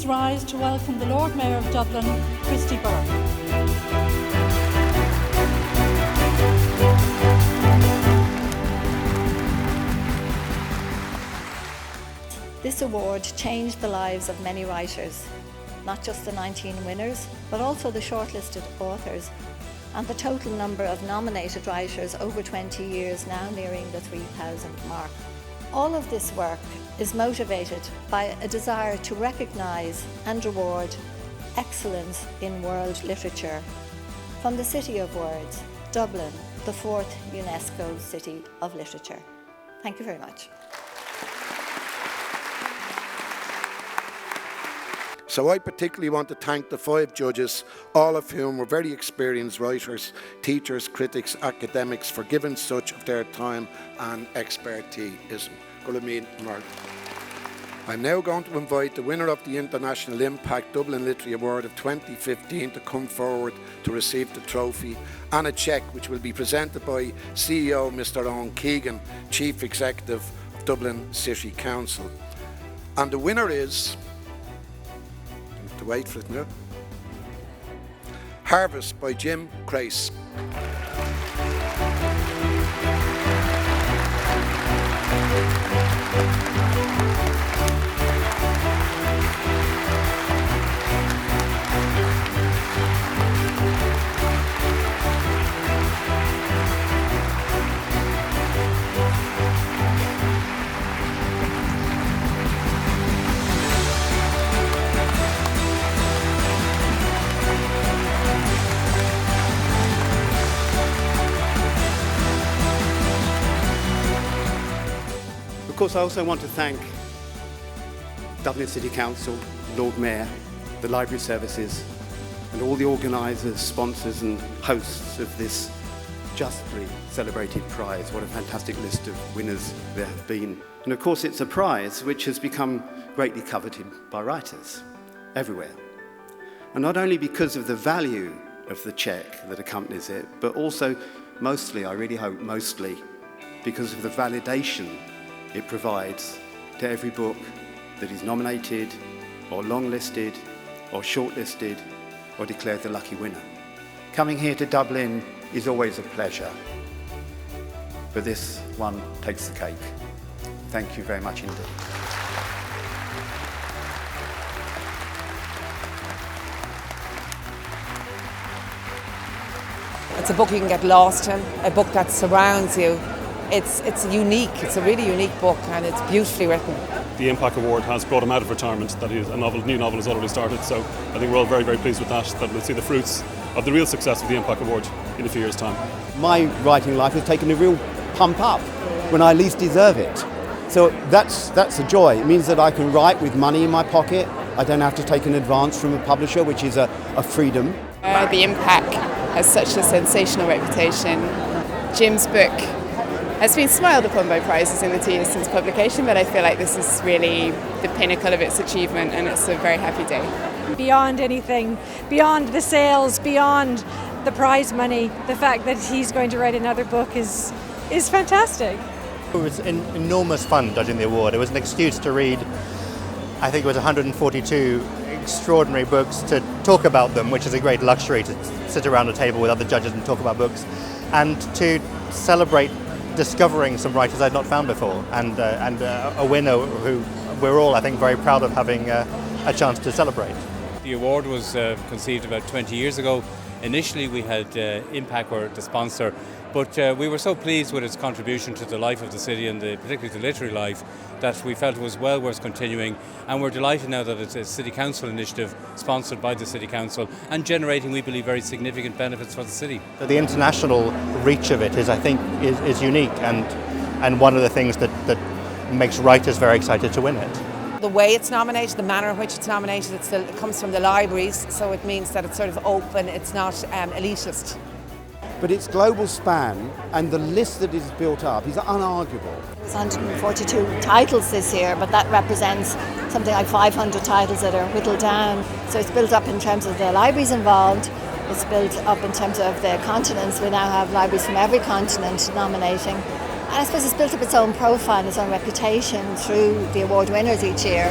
rise to welcome the Lord Mayor of Dublin, Christy Burke. This award changed the lives of many writers, not just the 19 winners, but also the shortlisted authors and the total number of nominated writers over 20 years, now nearing the 3,000 mark. All of this work is motivated by a desire to recognise and reward excellence in world literature from the City of Words, Dublin, the 4th UNESCO City of Literature. Thank you very much. So I particularly want to thank the 5 judges, all of whom were very experienced writers, teachers, critics, academics, for giving such of their time and expertise. I'm now going to invite the winner of the International IMPAC Dublin Literary Award of 2015 to come forward to receive the trophy and a cheque which will be presented by CEO Mr. Owen Keegan, Chief Executive of Dublin City Council. And the winner is... to wait for it now. Harvest by Jim Crace. Of course, I also want to thank Dublin City Council, Lord Mayor, the Library Services, and all the organisers, sponsors and hosts of this justly celebrated prize. What a fantastic list of winners there have been. And of course, it's a prize which has become greatly coveted by writers everywhere. And not only because of the value of the cheque that accompanies it, but also mostly, I really hope mostly, because of the validation it provides to every book that is nominated or long-listed or shortlisted or declared the lucky winner. Coming here to Dublin is always a pleasure, but this one takes the cake. Thank you very much indeed. It's a book you can get lost in, a book that surrounds you. It's a really unique book, and it's beautifully written. The IMPAC Award has brought him out of retirement. That is, new novel has already started, so I think we're all very, very pleased with that we'll see the fruits of the real success of the IMPAC Award in a few years' time. My writing life has taken a real pump up when I least deserve it. So that's a joy. It means that I can write with money in my pocket. I don't have to take an advance from a publisher, which is a freedom. The IMPAC has such a sensational reputation. Jim's book has been smiled upon by prizes in the 2 years since publication, but I feel like this is really the pinnacle of its achievement, and it's a very happy day. Beyond anything, beyond the sales, beyond the prize money, the fact that he's going to write another book is fantastic. It was enormous fun judging the award. It was an excuse to read, I think it was 142 extraordinary books, to talk about them, which is a great luxury, to sit around a table with other judges and talk about books, and to celebrate discovering some writers I'd not found before, and a winner who we're all, I think, very proud of having a chance to celebrate. The award was conceived about 20 years ago. Initially we had IMPAC were the sponsor, but we were so pleased with its contribution to the life of the city, and particularly the literary life, that we felt it was well worth continuing, and we're delighted now that it's a City Council initiative sponsored by the City Council and generating, we believe, very significant benefits for the city. The international reach of it is, I think, is unique, and one of the things that makes writers very excited to win it. The way it's nominated, the manner in which it's nominated, it comes from the libraries, so it means that it's sort of open, it's not elitist. But its global span and the list that is built up is unarguable. There's 142 titles this year, but that represents something like 500 titles that are whittled down. So it's built up in terms of the libraries involved, it's built up in terms of the continents. We now have libraries from every continent nominating. And I suppose it's built up its own profile and its own reputation through the award winners each year.